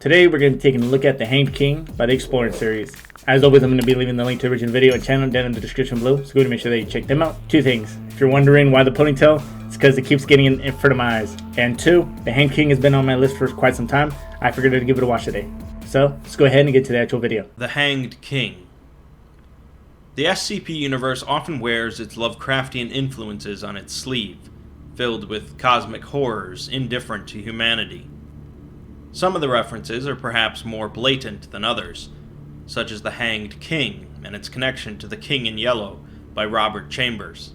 Today we're going to be taking a look at The Hanged King by the Exploring series. As always, I'm going to be leaving the link to the original video and channel down in the description below, so go ahead and make sure that you check them out. Two things. If you're wondering why the ponytail, it's because it keeps getting in front of my eyes. And two, The Hanged King has been on my list for quite some time. I figured to give it a watch today. So, let's go ahead and get to the actual video. The Hanged King. The SCP universe often wears its Lovecraftian influences on its sleeve, filled with cosmic horrors indifferent to humanity. Some of the references are perhaps more blatant than others, such as The Hanged King and its connection to The King in Yellow by Robert Chambers.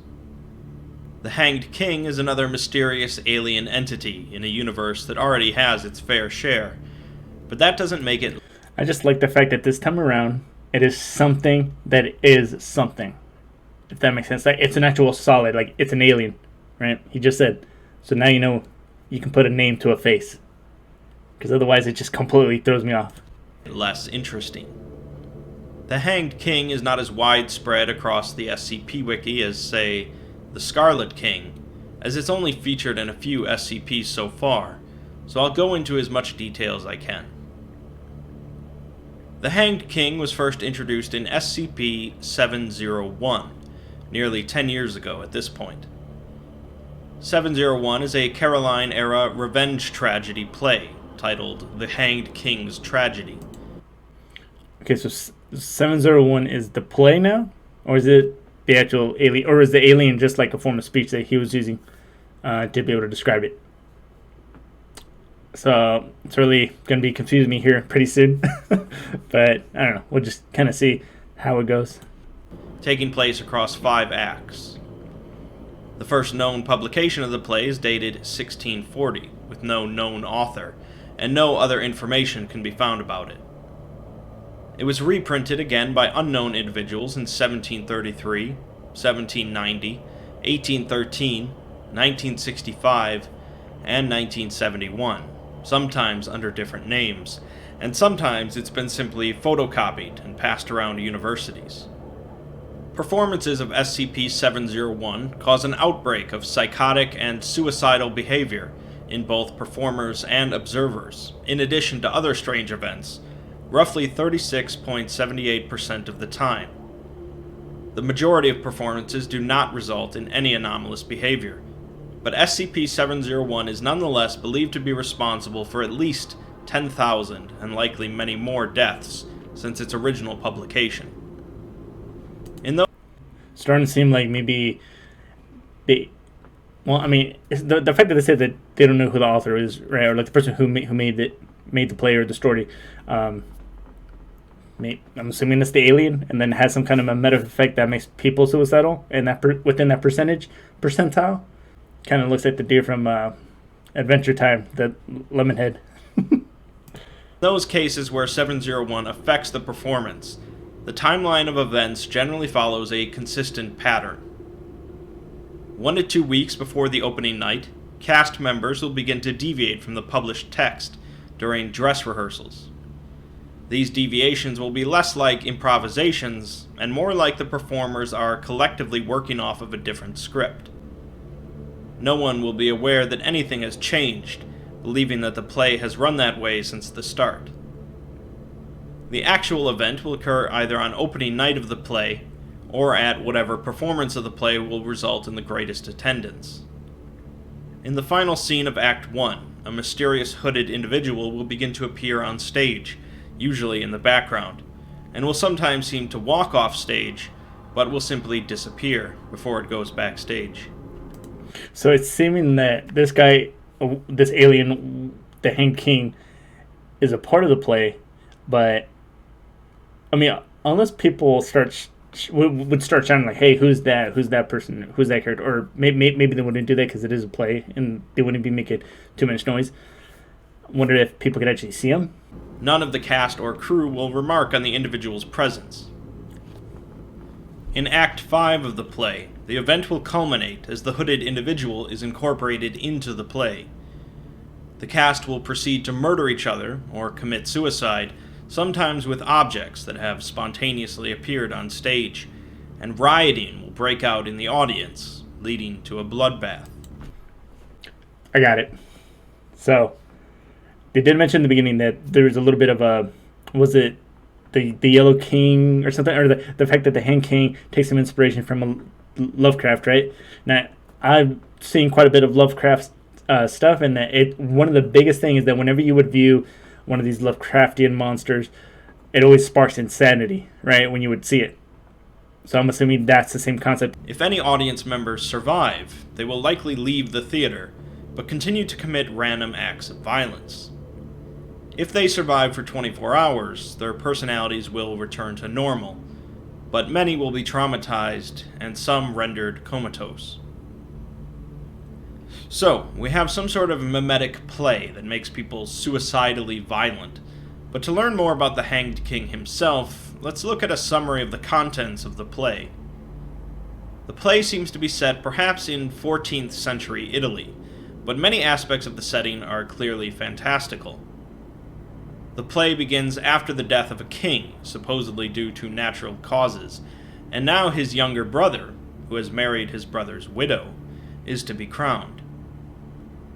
The Hanged King is another mysterious alien entity in a universe that already has its fair share, but that doesn't make it... I just like the fact that this time around, it is something that is something. If that makes sense. Like, it's an actual solid, like, it's an alien, right? He just said. So now you know you can put a name to a face. Because otherwise it just completely throws me off. Less interesting. The Hanged King is not as widespread across the SCP Wiki as, say, the Scarlet King, as it's only featured in a few SCPs so far, so I'll go into as much detail as I can. The Hanged King was first introduced in SCP-701, nearly 10 years ago at this point. 701 is a Caroline-era revenge tragedy play, titled The Hanged King's Tragedy. Okay, so 701 is the play now? Or is it the actual alien? Or is the alien just like a form of speech that he was using to be able to describe it? So it's really going to be confusing me here pretty soon. But I don't know. We'll just kind of see how it goes. Taking place across 5 acts. The first known publication of the play is dated 1640, with no known author, and no other information can be found about it. It was reprinted again by unknown individuals in 1733, 1790, 1813, 1965, and 1971, sometimes under different names, and sometimes it's been simply photocopied and passed around universities. Performances of SCP-701 cause an outbreak of psychotic and suicidal behavior in both performers and observers, in addition to other strange events, roughly 36.78% of the time. The majority of performances do not result in any anomalous behavior, but SCP-701 is nonetheless believed to be responsible for at least 10,000 and likely many more deaths since its original publication. Starting to seem like maybe they... Well, I mean, the fact that they said that they don't know who the author is, right, or like the person who made the play or the story, I'm assuming it's the alien, and then has some kind of a meta effect that makes people suicidal, and that within that percentile, kind of looks like the deer from Adventure Time, the Lemonhead. Those cases where 701 affects the performance, the timeline of events generally follows a consistent pattern. 1 to 2 weeks before the opening night, cast members will begin to deviate from the published text during dress rehearsals. These deviations will be less like improvisations and more like the performers are collectively working off of a different script. No one will be aware that anything has changed, believing that the play has run that way since the start. The actual event will occur either on opening night of the play, or at whatever performance of the play will result in the greatest attendance. In the final scene of Act 1, a mysterious hooded individual will begin to appear on stage, usually in the background, and will sometimes seem to walk off stage, but will simply disappear before it goes backstage. So it's seeming that this guy, this alien, the Hanged King, is a part of the play, but I mean, unless people would start shouting like, "Hey, who's that? Who's that person? Who's that character?" Or maybe they wouldn't do that because it is a play and they wouldn't be making too much noise. I wonder if people could actually see him. None of the cast or crew will remark on the individual's presence. In Act 5 of the play, the event will culminate as the hooded individual is incorporated into the play. The cast will proceed to murder each other or commit suicide, sometimes with objects that have spontaneously appeared on stage, and rioting will break out in the audience, leading to a bloodbath. I got it. So, They did mention in the beginning that there was a little bit of a, was it the Yellow King or something, or the fact that the Hand King takes some inspiration from Lovecraft, right? Now, I've seen quite a bit of Lovecraft stuff, and that one of the biggest things is that whenever you would view one of these Lovecraftian monsters, it always sparks insanity, right? When you would see it. So I'm assuming that's the same concept. If any audience members survive, they will likely leave the theater, but continue to commit random acts of violence. If they survive for 24 hours, their personalities will return to normal, but many will be traumatized and some rendered comatose. So, we have some sort of mimetic play that makes people suicidally violent, but to learn more about the Hanged King himself, let's look at a summary of the contents of the play. The play seems to be set perhaps in 14th century Italy, but many aspects of the setting are clearly fantastical. The play begins after the death of a king, supposedly due to natural causes, and now his younger brother, who has married his brother's widow, is to be crowned.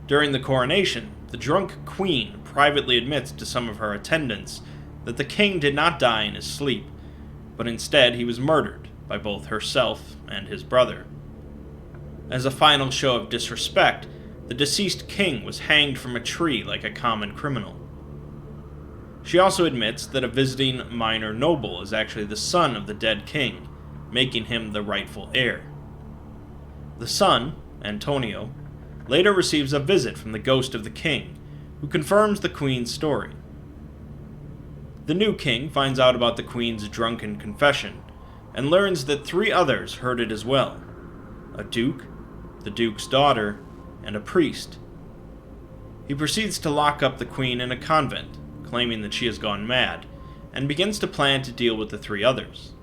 During the coronation, the drunk queen privately admits to some of her attendants that the king did not die in his sleep, but instead he was murdered by both herself and his brother. As a final show of disrespect, the deceased king was hanged from a tree like a common criminal. She also admits that a visiting minor noble is actually the son of the dead king, making him the rightful heir. The son, Antonio, later receives a visit from the ghost of the king, who confirms the queen's story. The new king finds out about the queen's drunken confession, and learns that 3 others heard it as well: a duke, the duke's daughter, and a priest. He proceeds to lock up the queen in a convent, claiming that she has gone mad, and begins to plan to deal with the 3 others.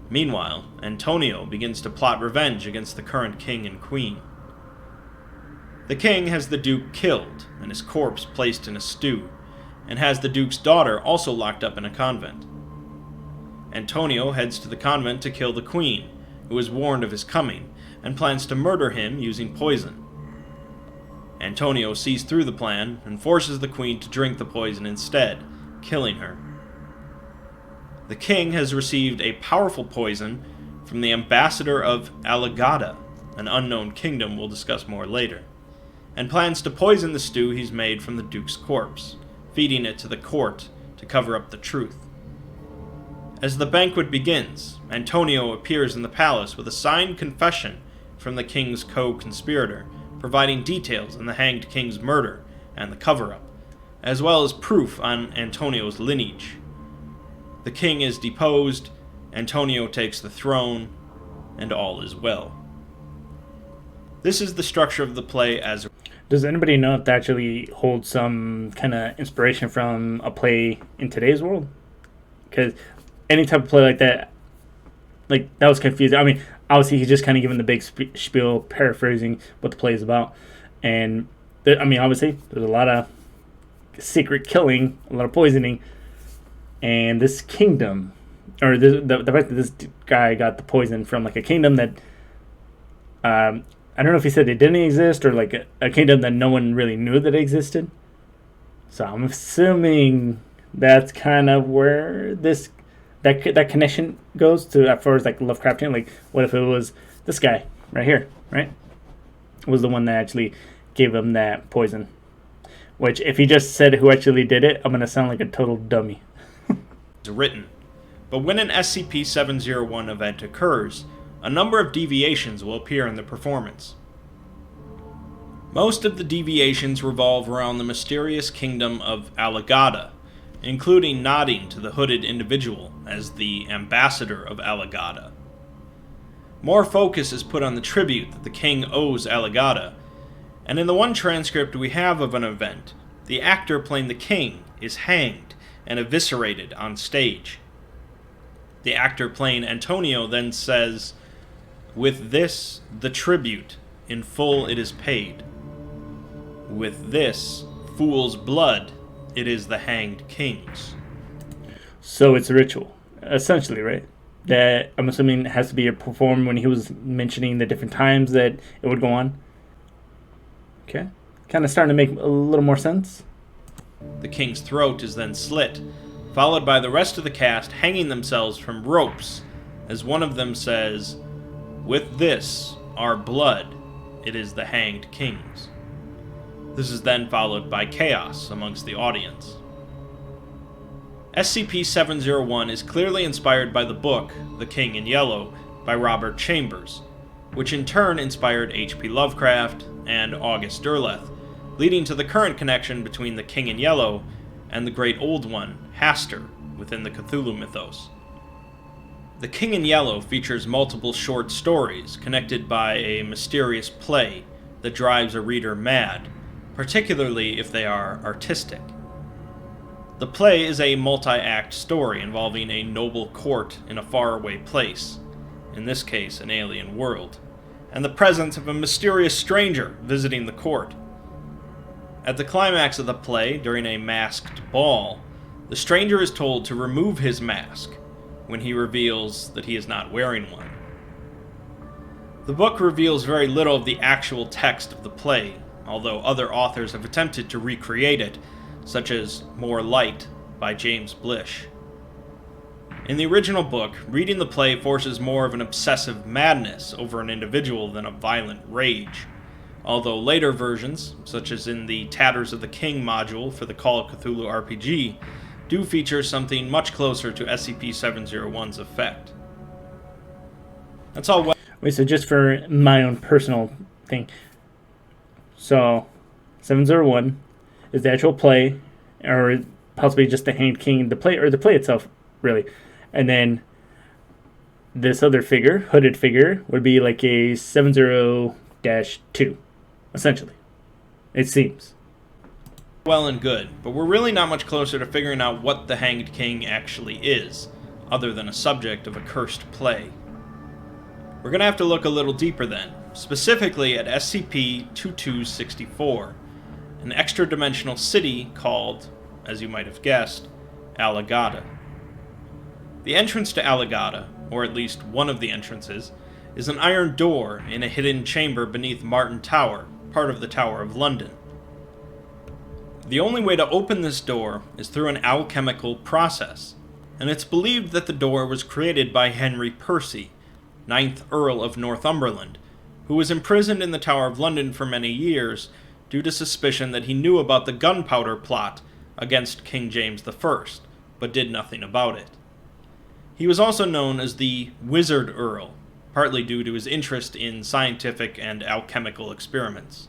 Meanwhile, Antonio begins to plot revenge against the current king and queen. The king has the duke killed, and his corpse placed in a stew, and has the duke's daughter also locked up in a convent. Antonio heads to the convent to kill the queen, who is warned of his coming, and plans to murder him using poison. Antonio sees through the plan and forces the queen to drink the poison instead, killing her. The king has received a powerful poison from the ambassador of Alagada, an unknown kingdom we'll discuss more later, and plans to poison the stew he's made from the duke's corpse, feeding it to the court to cover up the truth. As the banquet begins, Antonio appears in the palace with a signed confession from the king's co-conspirator, providing details on the Hanged King's murder and the cover-up, as well as proof on Antonio's lineage. The king is deposed, Antonio takes the throne, and all is well. This is the structure of the play as... Does anybody know if that actually holds some kind of inspiration from a play in today's world? Because any type of play like that was confusing. I mean, obviously he's just kind of giving the big spiel, paraphrasing what the play is about. And, obviously, there's a lot of secret killing, a lot of poisoning. And this kingdom, or the fact that this guy got the poison from, like, a kingdom that... I don't know if he said it didn't exist, or like a kingdom that no one really knew that existed. So I'm assuming that's kind of where that connection goes to, as far as like Lovecraftian. Like, what if it was this guy right here, right? Was the one that actually gave him that poison. Which, if he just said who actually did it, I'm gonna sound like a total dummy. written. But when an SCP-701 event occurs, a number of deviations will appear in the performance. Most of the deviations revolve around the mysterious kingdom of Alagada, including nodding to the hooded individual as the ambassador of Alagada. More focus is put on the tribute that the king owes Alagada, and in the one transcript we have of an event, the actor playing the king is hanged and eviscerated on stage. The actor playing Antonio then says, "With this, the tribute, in full it is paid. With this, fool's blood, it is the Hanged King's." So it's a ritual, essentially, right? That I'm assuming has to be performed when he was mentioning the different times that it would go on. Okay. Kind of starting to make a little more sense. The king's throat is then slit, followed by the rest of the cast hanging themselves from ropes, as one of them says, "With this, our blood, it is the hanged king's." This is then followed by chaos amongst the audience. SCP-701 is clearly inspired by the book The King in Yellow by Robert Chambers, which in turn inspired H.P. Lovecraft and August Derleth, leading to the current connection between the King in Yellow and the Great Old One, Hastur, within the Cthulhu mythos. The King in Yellow features multiple short stories connected by a mysterious play that drives a reader mad, particularly if they are artistic. The play is a multi-act story involving a noble court in a faraway place, in this case an alien world, and the presence of a mysterious stranger visiting the court. At the climax of the play, during a masked ball, the stranger is told to remove his mask, when he reveals that he is not wearing one. The book reveals very little of the actual text of the play, although other authors have attempted to recreate it, such as More Light by James Blish. In the original book, reading the play forces more of an obsessive madness over an individual than a violent rage, although later versions, such as in the Tatters of the King module for the Call of Cthulhu RPG, do feature something much closer to SCP-701's effect. That's all. Wait, so just for my own personal thing. So, 701 is the actual play, or possibly just the Hanged King, the play itself, really. And then this other figure, hooded figure, would be like a 70-2, essentially. It seems. Well and good, but we're really not much closer to figuring out what the Hanged King actually is, other than a subject of a cursed play. We're going to have to look a little deeper then, specifically at SCP-2264, an extra-dimensional city called, as you might have guessed, Alagada. The entrance to Alagada, or at least one of the entrances, is an iron door in a hidden chamber beneath Martin Tower, part of the Tower of London. The only way to open this door is through an alchemical process, and it's believed that the door was created by Henry Percy, 9th Earl of Northumberland, who was imprisoned in the Tower of London for many years due to suspicion that he knew about the gunpowder plot against King James I, but did nothing about it. He was also known as the Wizard Earl, partly due to his interest in scientific and alchemical experiments.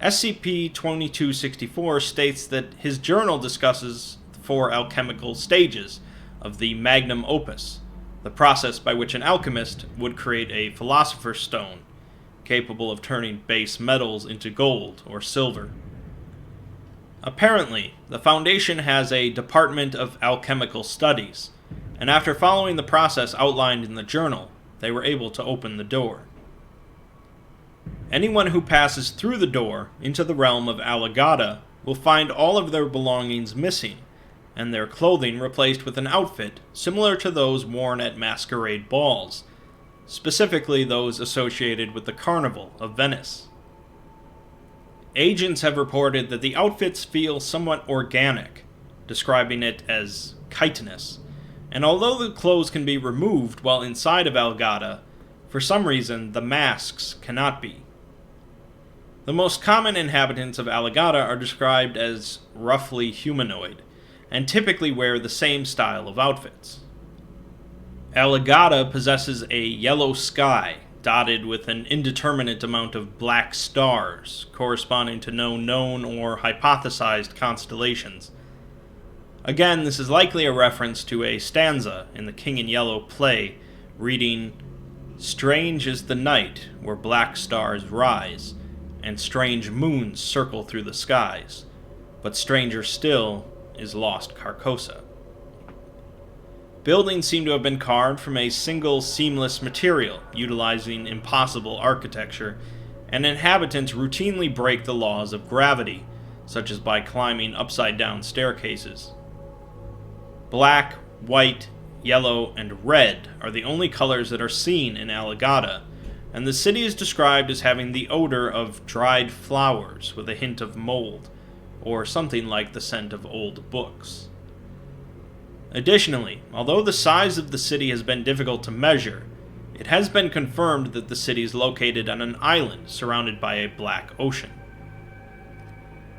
SCP-2264 states that his journal discusses the 4 alchemical stages of the magnum opus, the process by which an alchemist would create a philosopher's stone, capable of turning base metals into gold or silver. Apparently, the Foundation has a Department of Alchemical Studies, and after following the process outlined in the journal, they were able to open the door. Anyone who passes through the door into the realm of Alagada will find all of their belongings missing, and their clothing replaced with an outfit similar to those worn at masquerade balls, specifically those associated with the Carnival of Venice. Agents have reported that the outfits feel somewhat organic, describing it as chitinous, and although the clothes can be removed while inside of Alagada, for some reason the masks cannot be. The most common inhabitants of Alagada are described as roughly humanoid, and typically wear the same style of outfits. Alagada possesses a yellow sky dotted with an indeterminate amount of black stars corresponding to no known or hypothesized constellations. Again, this is likely a reference to a stanza in the King in Yellow play reading, "Strange is the night where black stars rise, and strange moons circle through the skies, but stranger still is lost Carcosa." Buildings seem to have been carved from a single seamless material, utilizing impossible architecture, and inhabitants routinely break the laws of gravity, such as by climbing upside-down staircases. Black, white, yellow, and red are the only colors that are seen in Alagada, and the city is described as having the odor of dried flowers with a hint of mold, or something like the scent of old books. Additionally, although the size of the city has been difficult to measure, it has been confirmed that the city is located on an island surrounded by a black ocean.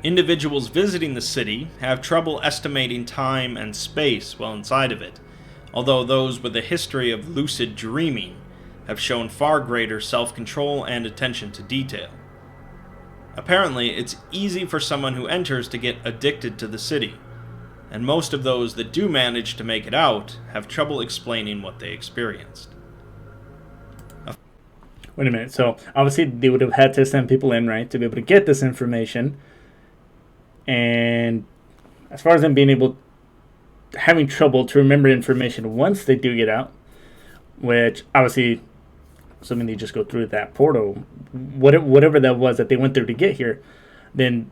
Individuals visiting the city have trouble estimating time and space while inside of it, although those with a history of lucid dreaming have shown far greater self-control and attention to detail. Apparently, it's easy for someone who enters to get addicted to the city, and most of those that do manage to make it out have trouble explaining what they experienced. Wait a minute. So obviously they would have had to send people in, right, to be able to get this information. And as far as them being able, having trouble to remember information once they do get out, which obviously, assuming they just go through that portal, whatever that was that they went through to get here, then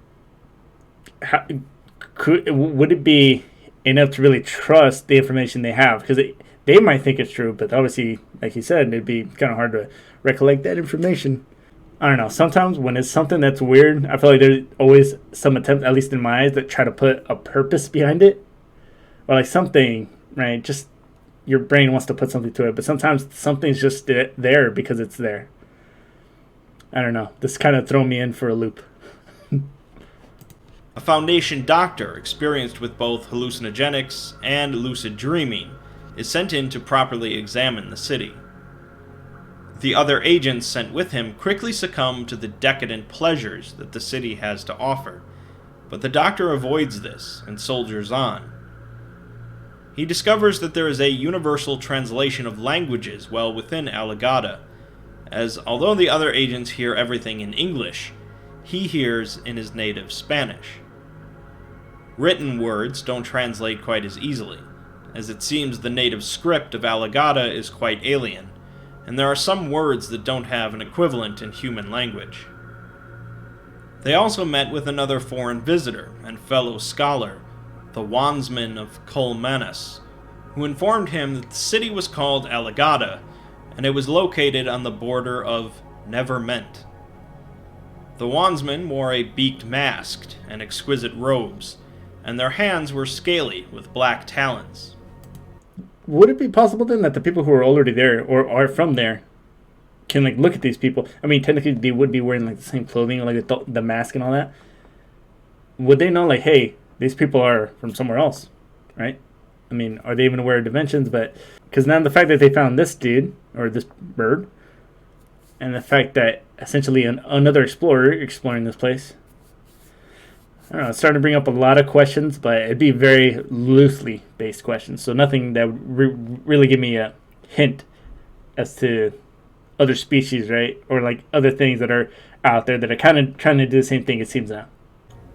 would it be enough to really trust the information they have? Because they might think it's true, but obviously, like you said, it'd be kind of hard to recollect that information. I don't know. Sometimes when it's something that's weird, I feel like there's always some attempt, at least in my eyes, that try to put a purpose behind it. Or like something, right? Just your brain wants to put something to it, but sometimes something's just there because it's there. I don't know. This kind of throw me in for a loop. A Foundation doctor experienced with both hallucinogenics and lucid dreaming is sent in to properly examine the city. The other agents sent with him quickly succumb to the decadent pleasures that the city has to offer, but the doctor avoids this and soldiers on. He discovers that there is a universal translation of languages well within Aligata, as although the other agents hear everything in English, he hears in his native Spanish. Written words don't translate quite as easily, as it seems the native script of Aligata is quite alien, and there are some words that don't have an equivalent in human language. They also met with another foreign visitor and fellow scholar, the Wandsman of Colmanis, who informed him that the city was called Aligata, and it was located on the border of Neverment. The Wandsman wore a beaked mask and exquisite robes, and their hands were scaly with black talons. Would it be possible then that the people who are already there or are from there can like look at these people? I mean, technically they would be wearing like the same clothing, like the mask and all that. Would they know like, hey, these people are from somewhere else, right? I mean, are they even aware of dimensions? But because now the fact that they found this dude or this bird, and the fact that essentially another explorer exploring this place, I don't know, it's starting to bring up a lot of questions, but it'd be very loosely based questions. So nothing that would really give me a hint as to other species, right? Or like other things that are out there that are kind of trying to do the same thing, it seems now.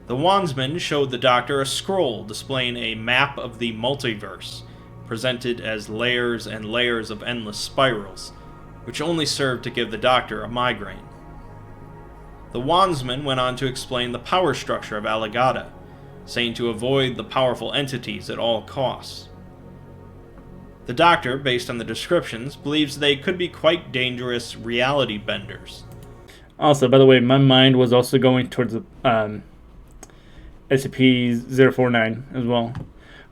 The Wandsman showed the doctor a scroll displaying a map of the multiverse, presented as layers and layers of endless spirals, which only served to give the doctor a migraine. The Wandsman went on to explain the power structure of Aligata, saying to avoid the powerful entities at all costs. The doctor, based on the descriptions, believes they could be quite dangerous reality benders. Also, by the way, my mind was also going towards the SCP-049 as well.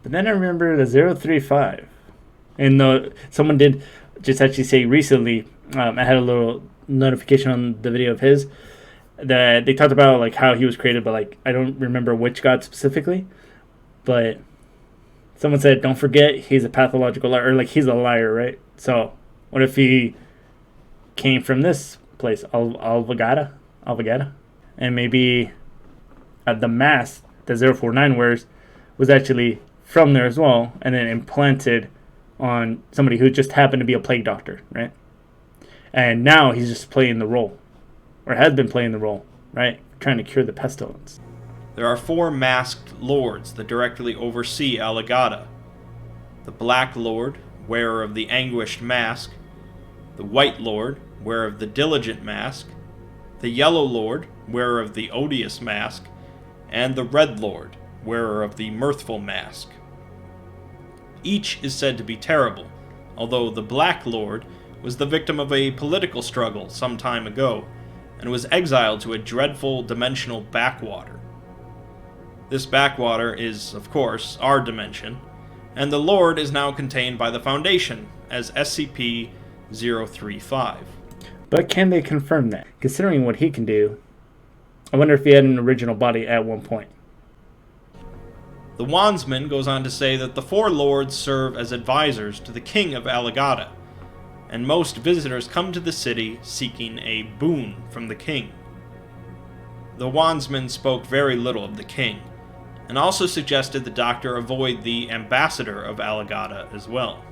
But then I remember the 035. And someone did just actually say recently, I had a little notification on the video of his, that they talked about like how he was created, but like I don't remember which god specifically, but someone said don't forget he's a pathological liar, or like he's a liar, right? So what if he came from this place, Alvagata, and maybe the mask that 049 wears was actually from there as well, and then implanted on somebody who just happened to be a plague doctor, right? And now he's just playing the role, or has been playing the role, right? Trying to cure the pestilence. There are 4 masked lords that directly oversee Aligata. The Black Lord, wearer of the Anguished Mask, the White Lord, wearer of the Diligent Mask, the Yellow Lord, wearer of the Odious Mask, and the Red Lord, wearer of the Mirthful Mask. Each is said to be terrible, although the Black Lord was the victim of a political struggle some time ago, and was exiled to a dreadful dimensional backwater. This backwater is, of course, our dimension, and the Lord is now contained by the Foundation as SCP-035. But can they confirm that? Considering what he can do, I wonder if he had an original body at one point. The Wandsman goes on to say that the four lords serve as advisors to the king of Alagata, and most visitors come to the city seeking a boon from the king. The Wandsman spoke very little of the king, and also suggested the Doctor avoid the ambassador of Alagata as well.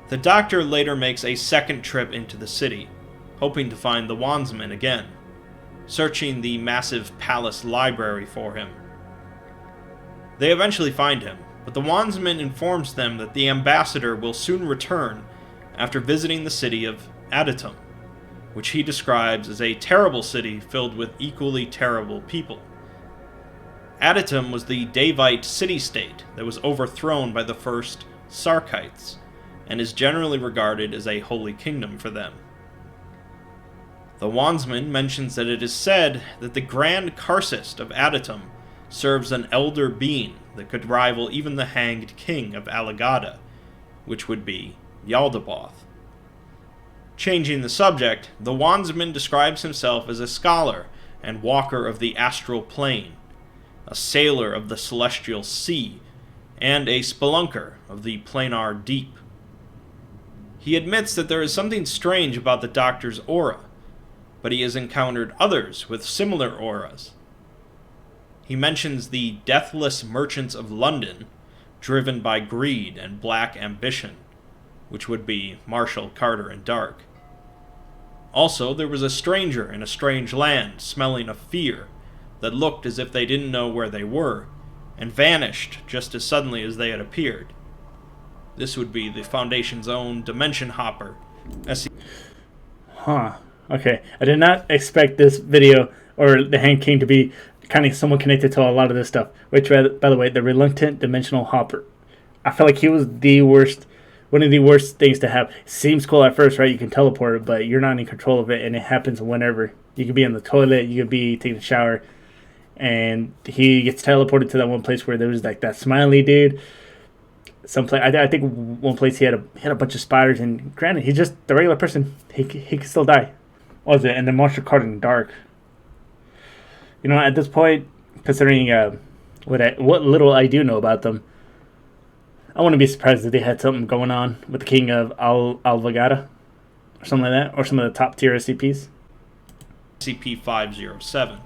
The Doctor later makes a second trip into the city, hoping to find the Wandsman again, searching the massive palace library for him. They eventually find him, but the Wandsman informs them that the ambassador will soon return after visiting the city of Adatum, which he describes as a terrible city filled with equally terrible people. Adatum was the Davite city-state that was overthrown by the first Sarkites, and is generally regarded as a holy kingdom for them. The Wandsman mentions that it is said that the Grand Karsist of Adatum serves an elder being that could rival even the hanged king of Alagata, which would be Yaldabaoth. Changing the subject, the Wandsman describes himself as a scholar and walker of the astral plane, a sailor of the celestial sea, and a spelunker of the planar deep. He admits that there is something strange about the Doctor's aura, but he has encountered others with similar auras. He mentions the deathless merchants of London, driven by greed and black ambition, which would be Marshall, Carter, and Dark. Also, there was a stranger in a strange land, smelling of fear, that looked as if they didn't know where they were, and vanished just as suddenly as they had appeared. This would be the Foundation's own Dimension Hopper. Huh. Okay. I did not expect this video or the Hand King to be kind of somewhat connected to a lot of this stuff. Which, by the way, the Reluctant Dimensional Hopper. I feel like he was the worst, one of the worst things to have. Seems cool at first, right? You can teleport it, but you're not in control of it, and it happens whenever. You could be in the toilet, you could be taking a shower, and he gets teleported to that one place where there was like that smiley dude. I think one place he had a bunch of spiders, and granted, he's just the regular person. He could still die. What was it? And then Monster Carter in Dark. You know, at this point, considering what little I do know about them, I wouldn't be surprised if they had something going on with the King of Alvagata, or something like that, or some of the top tier SCPs. SCP-507.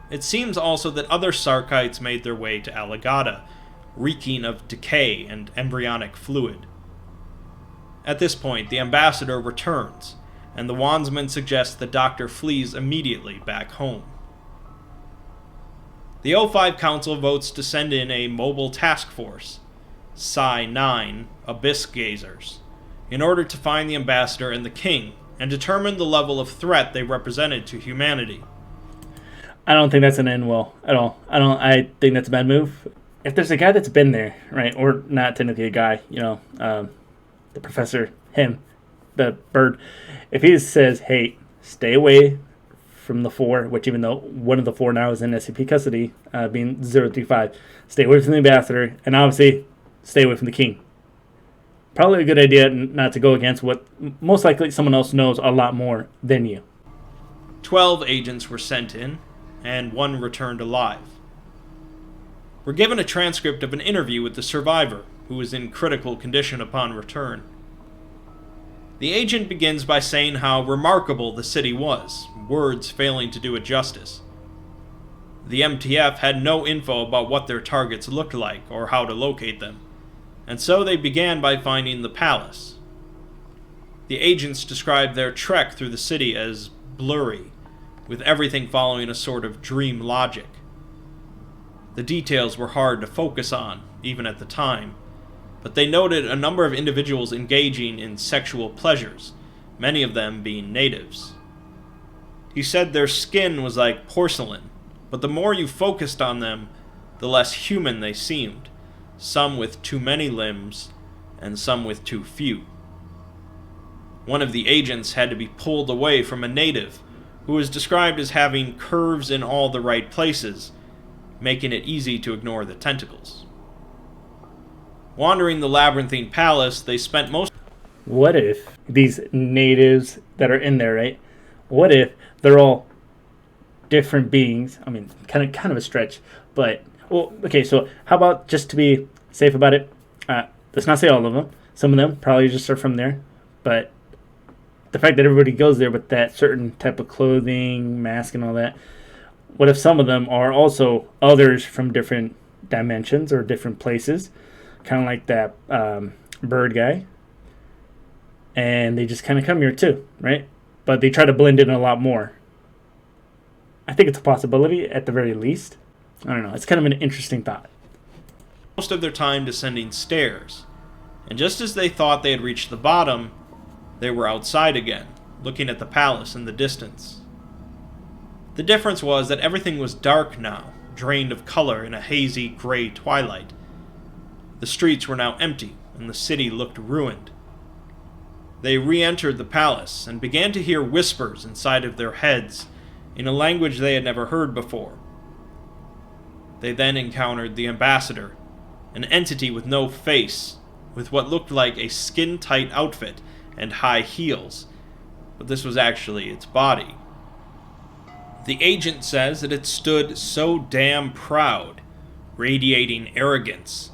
It seems also that other Sarkites made their way to Alagata, reeking of decay and embryonic fluid. At this point, the ambassador returns, and the Wandsman suggests the Doctor flees immediately back home. The O5 Council votes to send in a mobile task force, Psi-9 Abyss Gazers, in order to find the ambassador and the king, and determine the level of threat they represented to humanity. I don't think that's an end well at all. I think that's a bad move. If there's a guy that's been there, right, or not technically a guy, the professor, him, the bird, if he says, hey, stay away from the four, which even though one of the four now is in SCP custody, being 035, stay away from the ambassador, and obviously stay away from the king. Probably a good idea not to go against what most likely someone else knows a lot more than you. 12 agents were sent in, and one returned alive. We're given a transcript of an interview with the survivor, who was in critical condition upon return. The agent begins by saying how remarkable the city was, words failing to do it justice. The MTF had no info about what their targets looked like or how to locate them, and so they began by finding the palace. The agents described their trek through the city as blurry, with everything following a sort of dream logic. The details were hard to focus on, even at the time, but they noted a number of individuals engaging in sexual pleasures, many of them being natives. He said their skin was like porcelain, but the more you focused on them, the less human they seemed, some with too many limbs, and some with too few. One of the agents had to be pulled away from a native, who was described as having curves in all the right places, making it easy to ignore the tentacles. Wandering the labyrinthine palace, they spent most. What if these natives that are in there, right? What if they're all different beings? I mean, kind of a stretch, but well, okay. So how about, just to be safe about it, let's not say all of them. Some of them probably just are from there, but the fact that everybody goes there with that certain type of clothing, mask, and all that. What if some of them are also others from different dimensions or different places, kind of like that bird guy, and they just kind of come here too, right? But they try to blend in a lot more. I think it's a possibility at the very least. I don't know. It's kind of an interesting thought. Most of their time descending stairs, and just as they thought they had reached the bottom, they were outside again, looking at the palace in the distance. The difference was that everything was dark now, drained of color in a hazy gray twilight. The streets were now empty, and the city looked ruined. They re-entered the palace and began to hear whispers inside of their heads in a language they had never heard before. They then encountered the ambassador, an entity with no face, with what looked like a skin-tight outfit and high heels, but this was actually its body. The agent says that it stood so damn proud, radiating arrogance,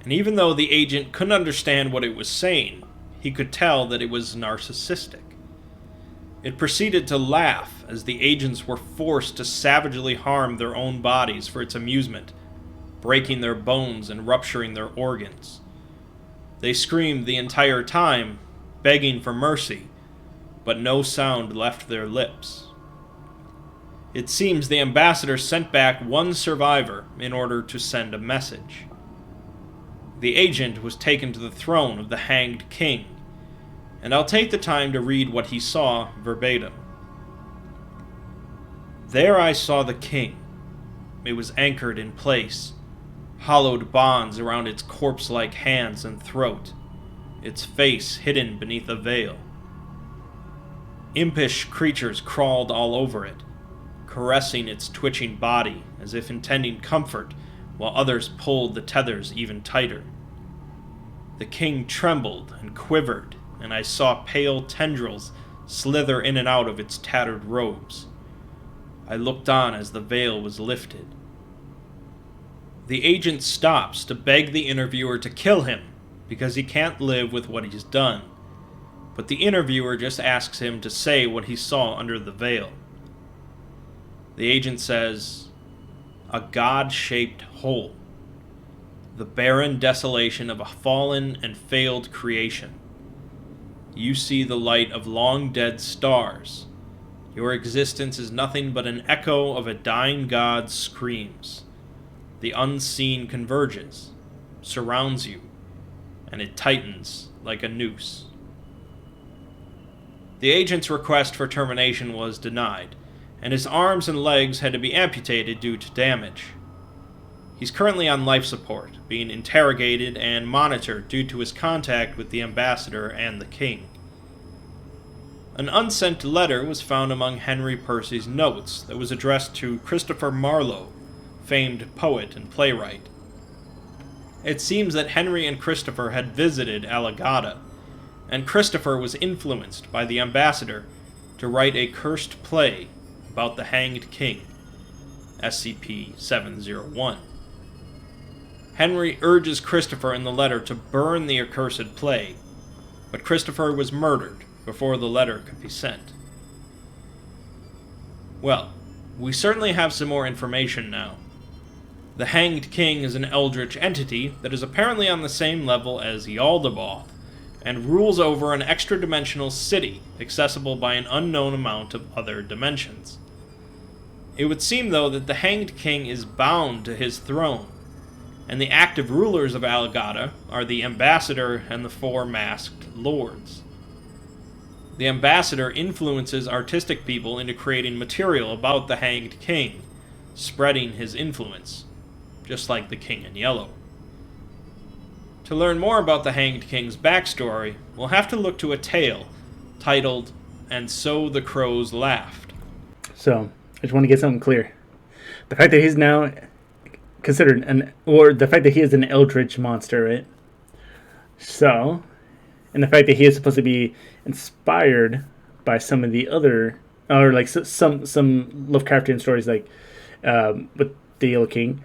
and even though the agent couldn't understand what it was saying, he could tell that it was narcissistic. It proceeded to laugh as the agents were forced to savagely harm their own bodies for its amusement, breaking their bones and rupturing their organs. They screamed the entire time, begging for mercy, but no sound left their lips. It seems the ambassador sent back one survivor in order to send a message. The agent was taken to the throne of the Hanged King, and I'll take the time to read what he saw verbatim. There I saw the king. It was anchored in place, hollowed bonds around its corpse-like hands and throat, its face hidden beneath a veil. Impish creatures crawled all over it, caressing its twitching body as if intending comfort, while others pulled the tethers even tighter. The king trembled and quivered, and I saw pale tendrils slither in and out of its tattered robes. I looked on as the veil was lifted. The agent stops to beg the interviewer to kill him, because he can't live with what he's done, but the interviewer just asks him to say what he saw under the veil. The agent says, "A god-shaped hole. The barren desolation of a fallen and failed creation. You see the light of long-dead stars. Your existence is nothing but an echo of a dying god's screams. The unseen converges, surrounds you, and it tightens like a noose." The agent's request for termination was denied, and his arms and legs had to be amputated due to damage. He's currently on life support, being interrogated and monitored due to his contact with the ambassador and the king. An unsent letter was found among Henry Percy's notes that was addressed to Christopher Marlowe, famed poet and playwright. It seems that Henry and Christopher had visited Alagada, and Christopher was influenced by the ambassador to write a cursed play about the Hanged King, SCP-701. Henry urges Christopher in the letter to burn the accursed play, but Christopher was murdered before the letter could be sent. Well, we certainly have some more information now. The Hanged King is an eldritch entity that is apparently on the same level as Yaldabaoth, and rules over an extra-dimensional city accessible by an unknown amount of other dimensions. It would seem, though, that the Hanged King is bound to his throne, and the active rulers of Alagada are the ambassador and the four masked lords. The ambassador influences artistic people into creating material about the Hanged King, spreading his influence, just like the King in Yellow. To learn more about the Hanged King's backstory, we'll have to look to a tale titled "And So the Crows Laughed," So I just want to get something clear. The fact that he's now considered or the fact that he is an eldritch monster, right? So, and the fact that he is supposed to be inspired by some of the other, or like some Lovecraftian stories, like with the Yellow King.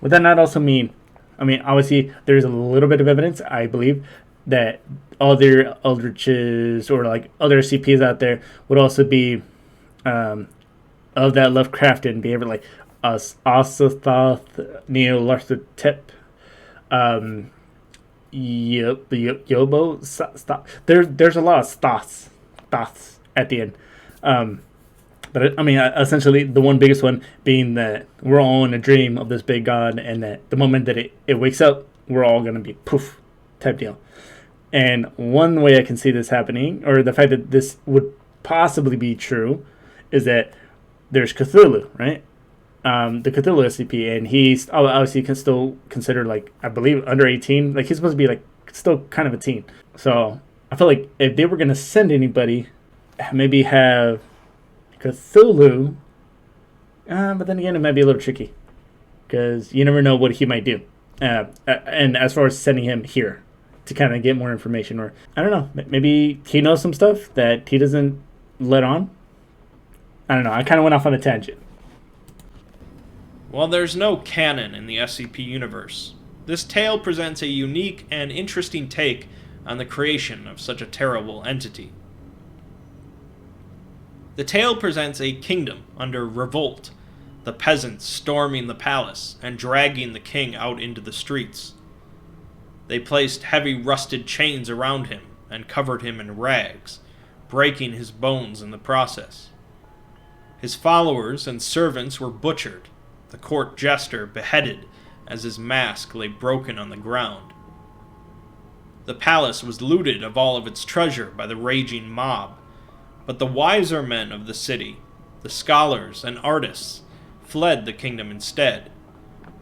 Would that not also mean? I mean, obviously, there's a little bit of evidence, I believe, that other eldritches or like other SCPs out there would also be of that Lovecraftian behavior, like Osothoth, Neolarthotep, Yobo. There's a lot of thoths at the end. But I mean, essentially, the one biggest one being that we're all in a dream of this big god, and that the moment that it wakes up, we're all going to be poof type deal. And one way I can see this happening, or the fact that this would possibly be true, is that there's Cthulhu, right? The Cthulhu SCP, and he's obviously can still consider, like, I believe under 18. Like, he's supposed to be like still kind of a teen. So I feel like if they were going to send anybody, maybe have Cthulhu, but then again, it might be a little tricky because you never know what he might do. And as far as sending him here to kind of get more information, or I don't know, maybe he knows some stuff that he doesn't let on. I don't know. I kind of went off on a tangent. While there's no canon in the SCP universe, this tale presents a unique and interesting take on the creation of such a terrible entity. The tale presents a kingdom under revolt, the peasants storming the palace and dragging the king out into the streets. They placed heavy rusted chains around him and covered him in rags, breaking his bones in the process. His followers and servants were butchered, the court jester beheaded as his mask lay broken on the ground. The palace was looted of all of its treasure by the raging mob, but the wiser men of the city, the scholars and artists, fled the kingdom instead,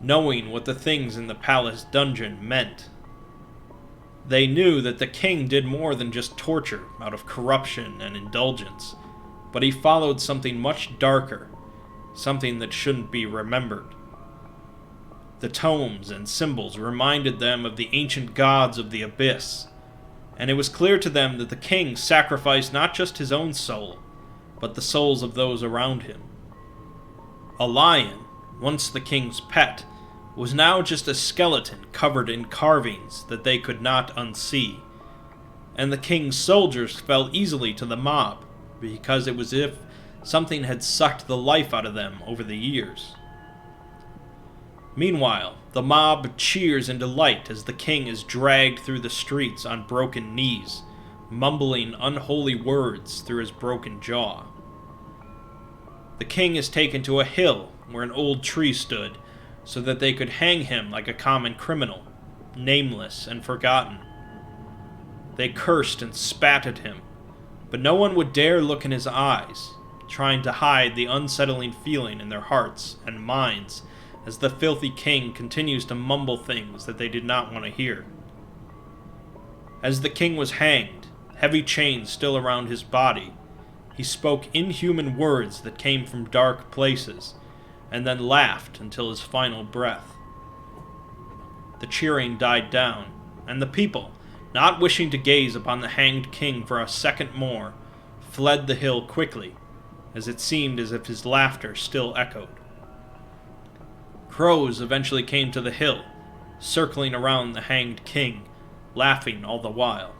knowing what the things in the palace dungeon meant. They knew that the king did more than just torture out of corruption and indulgence, but he followed something much darker, something that shouldn't be remembered. The tomes and symbols reminded them of the ancient gods of the abyss, and it was clear to them that the king sacrificed not just his own soul, but the souls of those around him. A lion, once the king's pet, was now just a skeleton covered in carvings that they could not unsee, and the king's soldiers fell easily to the mob, because it was as if something had sucked the life out of them over the years. Meanwhile, the mob cheers in delight as the king is dragged through the streets on broken knees, mumbling unholy words through his broken jaw. The king is taken to a hill where an old tree stood, so that they could hang him like a common criminal, nameless and forgotten. They cursed and spat at him, but no one would dare look in his eyes, trying to hide the unsettling feeling in their hearts and minds as the filthy king continues to mumble things that they did not want to hear. As the king was hanged, heavy chains still around his body, he spoke inhuman words that came from dark places, and then laughed until his final breath. The cheering died down, and the people, not wishing to gaze upon the hanged king for a second more, fled the hill quickly, as it seemed as if his laughter still echoed. Crows eventually came to the hill, circling around the hanged king, laughing all the while.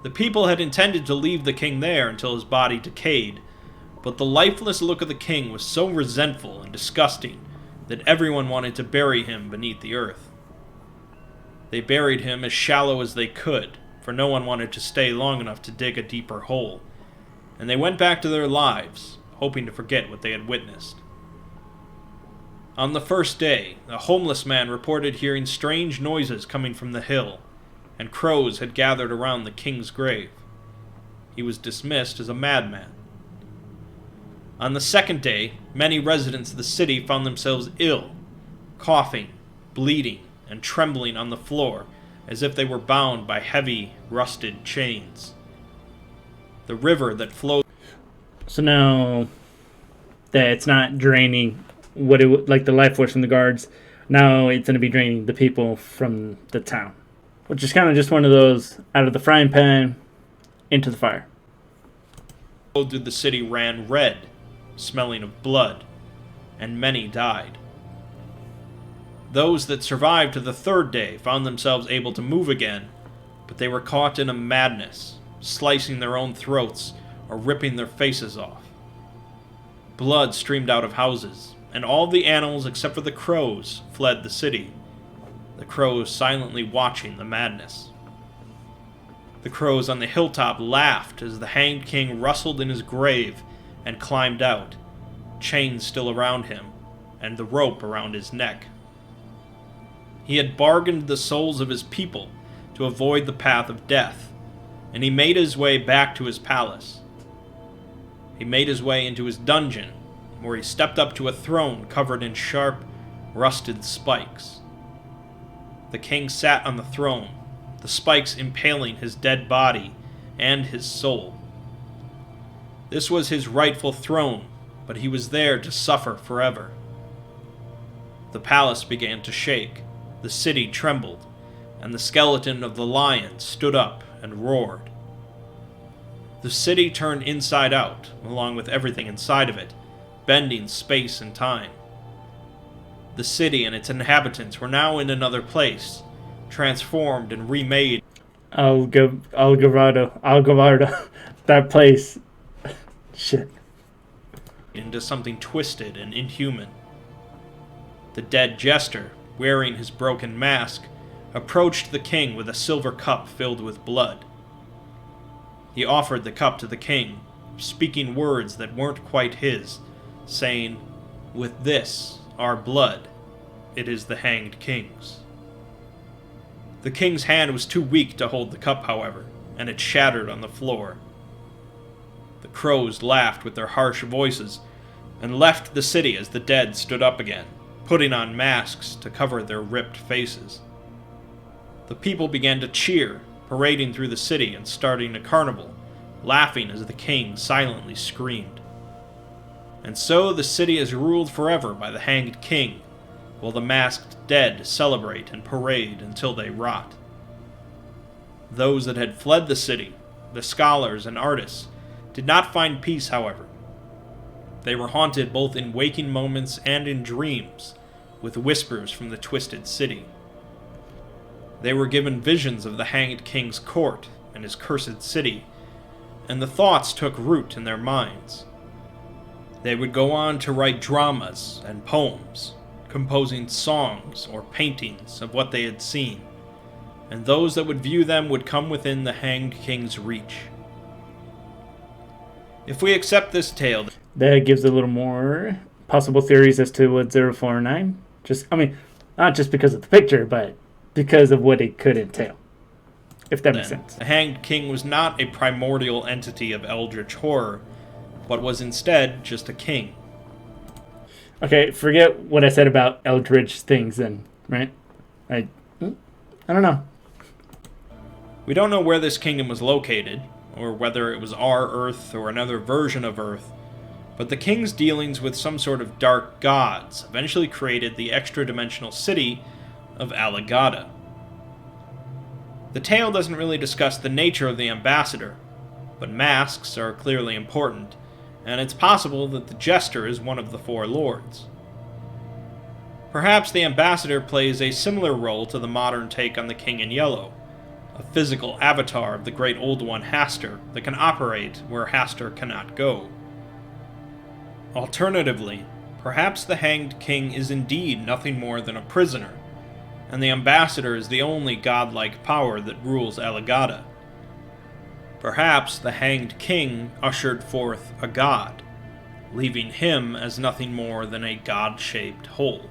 The people had intended to leave the king there until his body decayed, but the lifeless look of the king was so resentful and disgusting that everyone wanted to bury him beneath the earth. They buried him as shallow as they could, for no one wanted to stay long enough to dig a deeper hole, and they went back to their lives, hoping to forget what they had witnessed. On the first day, a homeless man reported hearing strange noises coming from the hill, and crows had gathered around the king's grave. He was dismissed as a madman. On the second day, many residents of the city found themselves ill, coughing, bleeding, and trembling on the floor as if they were bound by heavy, rusted chains. The river that flowed... So now that it's not draining what it like the life force from the guards, now it's going to be draining the people from the town, which is kind of just one of those out of the frying pan into the fire. Through the city ran red, smelling of blood, and many died. Those that survived to the third day found themselves able to move again, but they were caught in a madness, slicing their own throats or ripping their faces off. Blood streamed out of houses, and all the animals except for the crows fled the city, the crows silently watching the madness. The crows on the hilltop laughed as the hanged king rustled in his grave and climbed out, chains still around him, and the rope around his neck. He had bargained the souls of his people to avoid the path of death, and he made his way back to his palace. He made his way into his dungeon, where he stepped up to a throne covered in sharp, rusted spikes. The king sat on the throne, the spikes impaling his dead body and his soul. This was his rightful throne, but he was there to suffer forever. The palace began to shake, the city trembled, and the skeleton of the lion stood up and roared. The city turned inside out, along with everything inside of it, bending space and time. The city and its inhabitants were now in another place, transformed and remade. Algarado, that place. Shit. Into something twisted and inhuman. The dead jester, wearing his broken mask, approached the king with a silver cup filled with blood. He offered the cup to the king, speaking words that weren't quite his, saying, "With this, our blood, it is the hanged king's." The king's hand was too weak to hold the cup, however, and it shattered on the floor. The crows laughed with their harsh voices and left the city as the dead stood up again, putting on masks to cover their ripped faces. The people began to cheer, parading through the city and starting a carnival, laughing as the king silently screamed. And so the city is ruled forever by the hanged king, while the masked dead celebrate and parade until they rot. Those that had fled the city, the scholars and artists, did not find peace, however. They were haunted both in waking moments and in dreams, with whispers from the twisted city. They were given visions of the hanged king's court and his cursed city, and the thoughts took root in their minds. They would go on to write dramas and poems, composing songs or paintings of what they had seen, and those that would view them would come within the hanged king's reach. If we accept this tale, that gives a little more possible theories as to what 049. Not just because of the picture, but because of what it could entail. If that makes sense. The hanged king was not a primordial entity of eldritch horror, but was instead just a king. Okay, forget what I said about eldritch things then, right? I don't know. We don't know where this kingdom was located, or whether it was our Earth or another version of Earth, but the king's dealings with some sort of dark gods eventually created the extra-dimensional city of Alagada. The tale doesn't really discuss the nature of the ambassador, but masks are clearly important, and it's possible that the jester is one of the four lords. Perhaps the ambassador plays a similar role to the modern take on the King in Yellow, a physical avatar of the great old one Hastur that can operate where Hastur cannot go. Alternatively, perhaps the hanged king is indeed nothing more than a prisoner, and the ambassador is the only godlike power that rules Alagada. Perhaps the hanged king ushered forth a god, leaving him as nothing more than a god-shaped hole.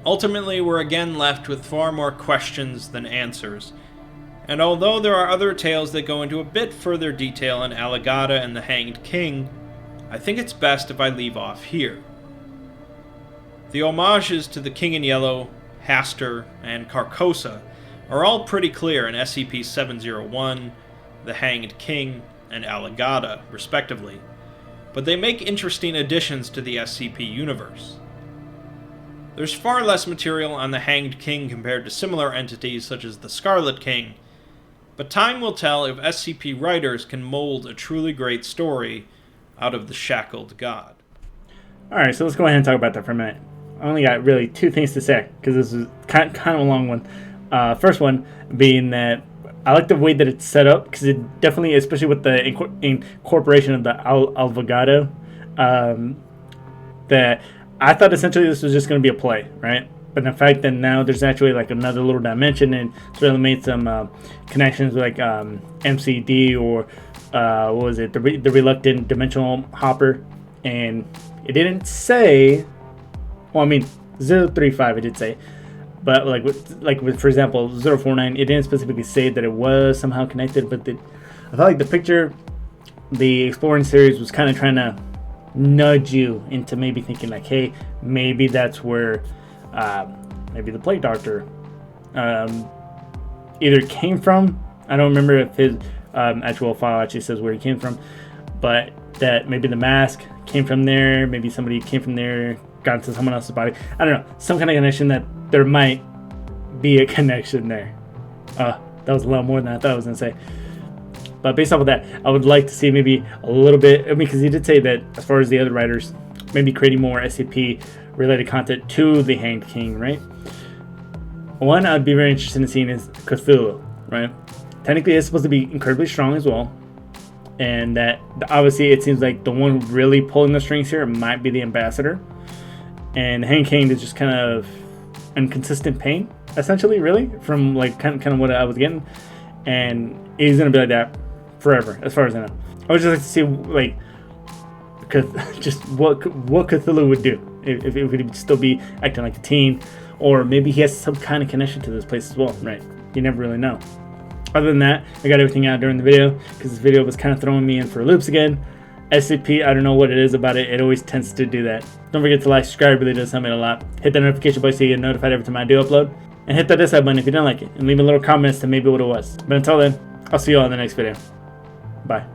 Ultimately, we're again left with far more questions than answers, and although there are other tales that go into a bit further detail on Alagada and the Hanged King, I think it's best if I leave off here. The homages to the King in Yellow, Hastur, and Carcosa are all pretty clear in SCP-701, the Hanged King, and Allegata, respectively, but they make interesting additions to the SCP universe. There's far less material on the Hanged King compared to similar entities such as the Scarlet King, but time will tell if SCP writers can mold a truly great story out of the shackled god. Alright, so let's go ahead and talk about that for a minute. I only got really two things to say, because this is kind of a long one. First one being that I like the way that it's set up, because it definitely, especially with the incorporation of the Alvagado, that I thought essentially this was just going to be a play, right? But the fact that now there's actually like another little dimension, and it's really made some connections with like MCD or what was it, the Reluctant Dimensional Hopper, and it didn't say. Well, I mean 035 it did say, but with for example 049, it didn't specifically say that it was somehow connected. But I felt like the picture, the Exploring series was kind of trying to nudge you into maybe thinking like, hey, maybe that's where maybe the Plague Doctor either came from. I don't remember if his actual file actually says where he came from, but that maybe the mask came from there, maybe somebody came from there, got into someone else's body. I don't know, some kind of connection, that there might be a connection there. That was a lot more than I thought I was going to say. But based off of that, I would like to see maybe a little bit, I mean, because he did say that as far as the other writers, maybe creating more SCP-related content to the Hanged King, right? One I'd be very interested in seeing is Cthulhu, right? Technically, it's supposed to be incredibly strong as well. And that, obviously, it seems like the one really pulling the strings here might be the Ambassador. And the Hanged King is just kind of inconsistent pain, essentially, really, from like kind of what I was getting. And he's going to be like that forever, as far as I know. I would just like to see, like, just what Cthulhu would do if it would still be acting like a teen, or maybe he has some kind of connection to this place as well, right? You never really know. Other than that, I got everything out during the video, because this video was kind of throwing me in for loops again. SCP, I don't know what it is about it. It always tends to do that. Don't forget to like, subscribe, it really does help me a lot. Hit that notification bell so you get notified every time I do upload. And hit that dislike button if you don't like it, and leave a little comment as to maybe what it was. But until then, I'll see you all in the next video. Bye.